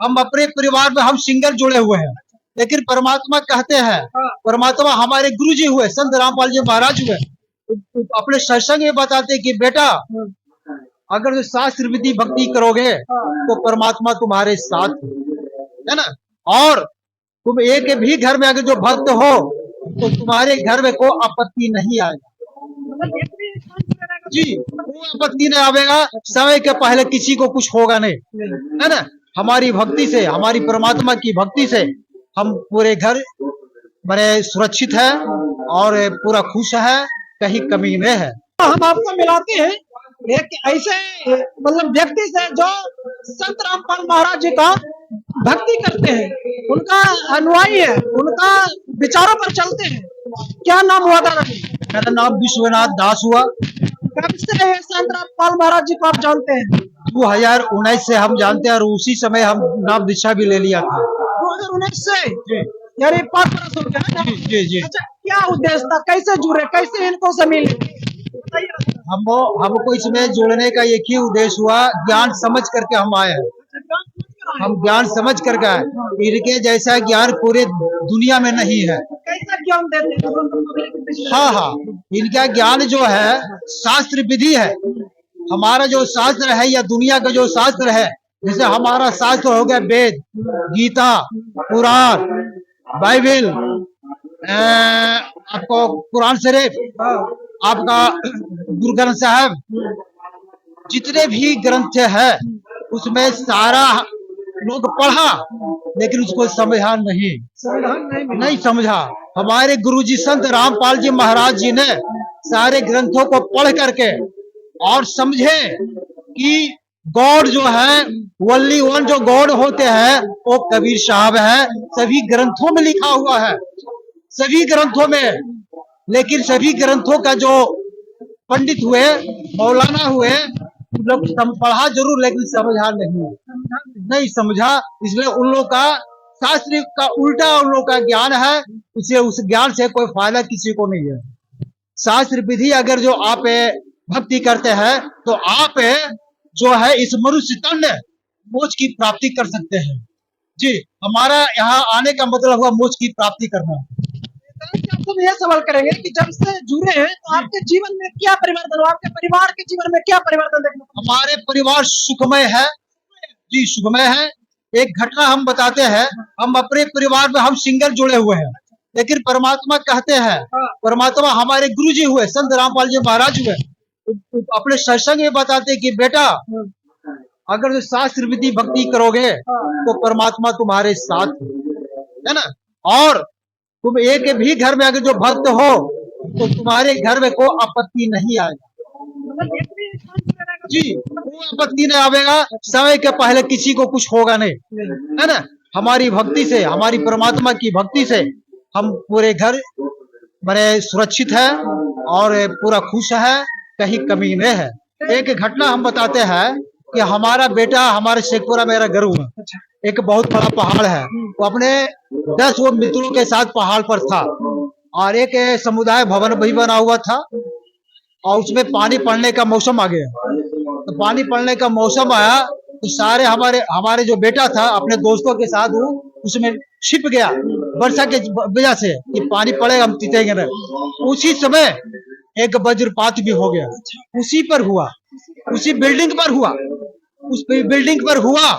हम अपने परिवार में हम सिंगल जुड़े हुए हैं, लेकिन परमात्मा कहते हैं, परमात्मा हमारे गुरु जी हुए, संत रामपाल जी महाराज हुए, अपने सत्संग में बताते कि बेटा अगर जो शास्त्र विधि भक्ति करोगे तो परमात्मा तुम्हारे साथ है ना। और तुम एक भी घर में अगर जो भक्त हो तो तुम्हारे घर में कोई आपत्ति नहीं आएगा जी, कोई आपत्ति नहीं आवेगा। समय के पहले किसी को कुछ होगा नहीं, है ना। हमारी भक्ति से, हमारी परमात्मा की भक्ति से हम पूरे घर बड़े सुरक्षित है और पूरा खुश है, कहीं कमी नहीं है। हम आपको मिलाते हैं एक ऐसे मतलब व्यक्ति से जो संत रामपाल महाराज जी का भक्ति करते हैं, उनका अनुयायी है, उनका विचारों पर चलते हैं। क्या नाम हुआ था? मेरा नाम विश्वनाथ दास हुआ। कब से संत रामपाल महाराज जी को आप जानते हैं? 2019 से हम जानते हैं और उसी समय हम नाम दीक्षा भी ले लिया था। 2019 से यानी 5 वर्ष हो गया है। जी जी। अच्छा, क्या उद्देश्य था? कैसे जुड़े, कैसे इनको से मिले? हमको इसमें जोड़ने का एक ही उद्देश्य हुआ, ज्ञान समझ करके हम आए हैं। हम ज्ञान समझ करके आए, इनके जैसा ज्ञान पूरे दुनिया में नहीं है। कैसा ज्ञान देते हैं? हाँ, इनका ज्ञान जो है शास्त्र विधि है। हमारा जो शास्त्र है या दुनिया का जो शास्त्र है, जैसे हमारा शास्त्र हो गया वेद, गीता, पुराण, बाइबल, आपको कुरान शरीफ, आपका गुरु ग्रंथ साहब, जितने भी ग्रंथ है उसमें सारा लोग पढ़ा लेकिन उसको समझा नहीं समझा। हमारे गुरुजी संत रामपाल जी महाराज जी ने सारे ग्रंथों को पढ़ करके और समझे कि गॉड जो है ओनली वन जो गॉड होते हैं वो कबीर साहब है। सभी ग्रंथों में लिखा हुआ है, सभी ग्रंथों में, लेकिन सभी ग्रंथों का जो पंडित हुए, मौलाना हुए, लोग पढ़ा जरूर लेकिन समझा नहीं समझा। इसलिए उन लोग का शास्त्र का उल्टा उन लोग का ज्ञान है, इसलिए उस ज्ञान से कोई फायदा किसी को नहीं है। शास्त्र विधि अगर जो आप भक्ति करते हैं तो आप जो है इस मनुष्य तन मोक्ष की प्राप्ति कर सकते हैं जी। हमारा यहाँ आने का मतलब हुआ मोक्ष की प्राप्ति करना। आपको यह सवाल करेंगे कि जब से जुड़े हैं तो आपके जीवन में क्या परिवर्तन हुआ, आपके परिवार के जीवन में क्या परिवर्तन देखने को? हमारे परिवार सुखमय है जी, सुखमय है। एक घटना हम बताते हैं, हम अपने परिवार में हम सिंगल जुड़े हुए हैं, लेकिन परमात्मा कहते हैं, परमात्मा हमारे गुरु जी हुए, संत रामपाल जी महाराज हुए, अपने सत्संग में बताते कि बेटा अगर जो शास्त्र विधि भक्ति करोगे तो परमात्मा तुम्हारे साथ है ना। और तुम एक भी घर में अगर जो भक्त हो तो तुम्हारे घर में कोई आपत्ति नहीं आएगा जी, कोई आपत्ति नहीं आवेगा। समय के पहले किसी को कुछ होगा नहीं, है ना। हमारी भक्ति से, हमारी परमात्मा की भक्ति से हम पूरे घर बड़े सुरक्षित है और पूरा खुश है, कहीं कमी नहीं है। एक घटना हम बताते हैं कि हमारा बेटा, हमारे शेखपुरा मेरा गुरु है, एक बहुत बड़ा पहाड़ है, वो अपने 10 वो मित्रों के साथ पहाड़ पर था और एक समुदाय भवन भी बना हुआ था और उसमें पानी पड़ने का मौसम आ गया। तो पानी पड़ने का मौसम आया तो सारे हमारे जो बेटा था अपने दोस्तों के साथ वो उसमें छिप गया वर्षा के वजह से कि पानी पड़ेगा हम जीतेंगे नहीं। उसी समय एक वज्रपात भी हो गया, उसी पर हुआ, उसी बिल्डिंग पर हुआ, उस बिल्डिंग पर हुआ।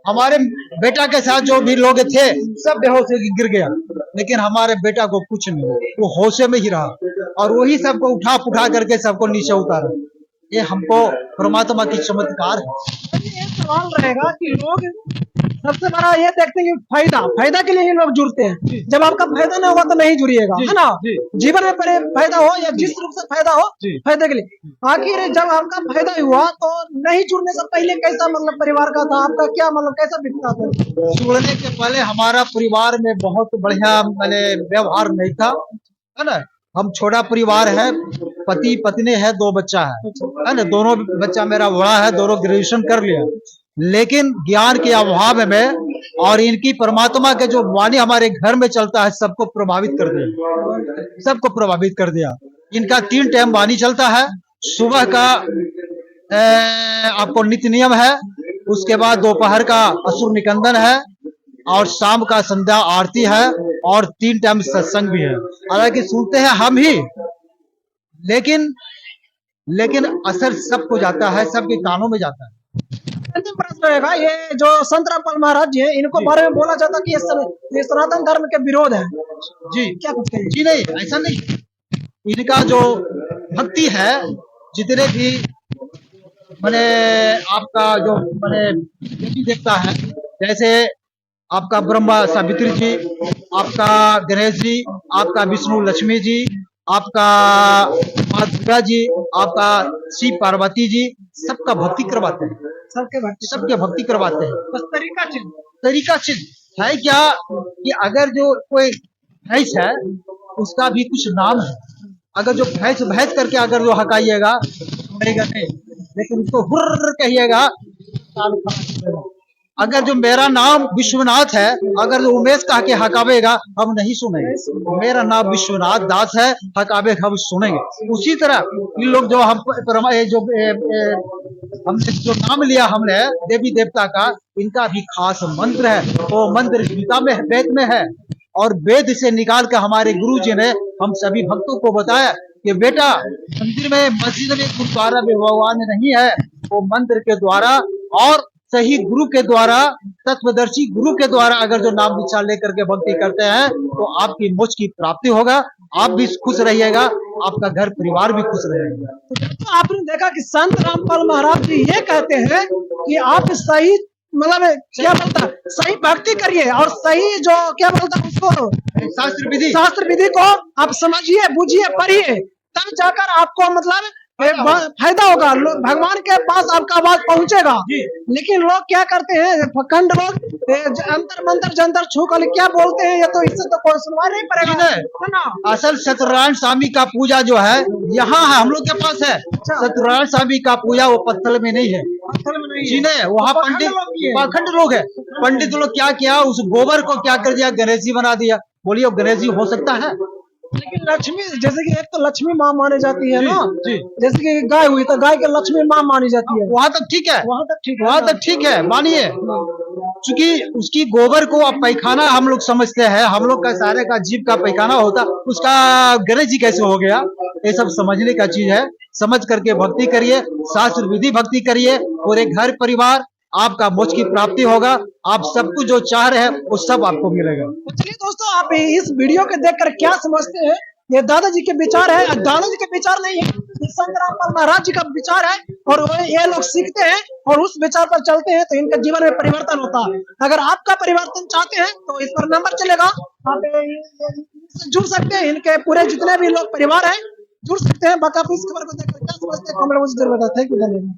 हमारे बेटा के साथ जो भी लोग थे सब बेहोश होकर गिर गया, लेकिन हमारे बेटा को कुछ नहीं, वो होशे में ही रहा और वही सबको उठा करके सबको नीचे उतारा। ये हमको परमात्मा की चमत्कार है। ये सवाल रहेगा कि लोग सबसे बड़ा ये देखते हैं कि फायदा के लिए ही लोग जुड़ते हैं। जब आपका फायदा नहीं होगा तो नहीं जुड़िएगा, है ना। जीवन में बड़े फायदा हो या जिस रूप से फायदा हो, फायदे के लिए। आखिर जब आपका फायदा हुआ तो नहीं जुड़ने से पहले कैसा मतलब परिवार का था आपका, क्या मतलब कैसा दिखता था? जुड़ने के पहले हमारा परिवार में बहुत बढ़िया मैंने व्यवहार नहीं था, है ना। हम छोटा परिवार है, पति पत्नी है, 2 बच्चा है ना। दोनों बच्चा मेरा बड़ा है, दोनों ग्रेजुएशन कर लिया, लेकिन ज्ञान के अभाव में और इनकी परमात्मा के जो वाणी हमारे घर में चलता है सबको प्रभावित कर दिया, सबको प्रभावित कर दिया। इनका 3 टाइम वाणी चलता है, सुबह का आपको नित्य नियम है, उसके बाद दोपहर का असुर निकंदन है और शाम का संध्या आरती है और 3 टाइम सत्संग भी है। हालांकि सुनते हैं हम ही, लेकिन असर सबको जाता है, सबके कानों में जाता है। अंतिम प्रश्न रहेगा, ये जो संत रामपाल महाराज जी हैं, इनको बारे में बोला जाता है कि ये सनातन धर्म के विरोध है जी, क्या कुछ कहिए? जी नहीं, ऐसा नहीं। इनका जो भक्ति है, जितने भी मैंने आपका जो मैंने देवी देवता है, जैसे आपका ब्रह्मा सावित्री जी, आपका गणेश जी, आपका विष्णु लक्ष्मी जी, आपका माँ दुर्गा जी, आपका शिव पार्वती जी, सबका भक्ति करवाते हैं, सबके भक्ति करवाते हैं। बस तरीका चिन्ह है क्या कि अगर जो कोई भैंस है उसका भी कुछ नाम है। अगर जो भैंस भैंस करके अगर जो हकाइएगा सुनेगा नहीं, लेकिन उसको हुर्र कहिएगा। अगर जो मेरा नाम विश्वनाथ है, अगर जो उमेश कह के हकावेगा हम नहीं सुनेंगे। मेरा नाम विश्वनाथ दास है, हकावे हम सुनेंगे। उसी तरह इन लोग जो हमने जो नाम लिया हमने देवी देवता का, इनका भी खास मंत्र है। वो मंत्र गीता में वेद में है और वेद से निकाल कर हमारे गुरु जी ने हम सभी भक्तों को बताया कि बेटा मंदिर में, मस्जिद में, गुरुद्वारा में भगवान नहीं है। वो मंत्र के द्वारा और सही गुरु के द्वारा, तत्वदर्शी गुरु के द्वारा अगर जो नाम विचार लेकर के भक्ति करते हैं तो आपकी मोक्ष की प्राप्ति होगा। आप भी खुश रहिएगा, आपका घर परिवार भी खुश रहेगा। तो आपने देखा कि संत रामपाल महाराज जी ये कहते हैं कि आप सही मतलब क्या बोलता है, सही भक्ति करिए और सही जो क्या बोलता है उसको शास्त्र विधि को आप समझिए, बुझिए, पढ़िए, तब जाकर आपको मतलब फायदा होगा। भगवान के पास आपका आवाज पहुंचेगा। लेकिन लोग क्या करते हैं, फखंड लोग अंतर मंतर जंतर छू कर क्या बोलते हैं, ये तो इससे तो कोई सुनवाई नहीं पड़ेगा, है ना। असल सत्यनारायण स्वामी का पूजा जो है यहाँ है, हम लोग के पास है। सत्यनारायण स्वामी का पूजा वो पत्थर में नहीं है, जी नहीं, वहाँ पंडित पाखंड लोग है। पंडित लोग क्या किया, उस गोबर को क्या कर दिया, गणेश जी बना दिया। बोलिए गणेश जी हो सकता है? लेकिन लक्ष्मी, जैसे कि एक तो लक्ष्मी माँ मानी जाती है ना, जैसे कि गाय हुई तो गाय के लक्ष्मी माँ मानी जाती है, वहाँ तक ठीक है, वहाँ तक ठीक है, मानिए। क्योंकि उसकी गोबर को अब पैखाना हम लोग समझते हैं, हम लोग का सारे का जीव का पैखाना होता, उसका गणेश जी कैसे हो गया, ये सब समझने का चीज है। समझ करके भक्ति करिए, शास्त्र विधि भक्ति करिए, पूरे घर परिवार आपका मोक्ष की प्राप्ति होगा। आप सब कुछ जो चाह रहे हैं वो सब आपको मिलेगा। चलिए दोस्तों, आप इस वीडियो के देखकर क्या समझते हैं? ये दादाजी के विचार है, दादाजी के विचार नहीं है, ये संत रामपाल महाराज जी का विचार है और ये लोग सीखते हैं और उस विचार पर चलते हैं तो इनके जीवन में परिवर्तन होता है। अगर आपका परिवर्तन चाहते हैं तो इस पर नंबर चलेगा, आप जुड़ सकते हैं। इनके पूरे जितने भी लोग परिवार है जुड़ सकते हैं। बाकी आप इस खबर को देखकर क्या समझते हैं कमेंट में जरूर बताएं। थैंक यू, धन्यवाद।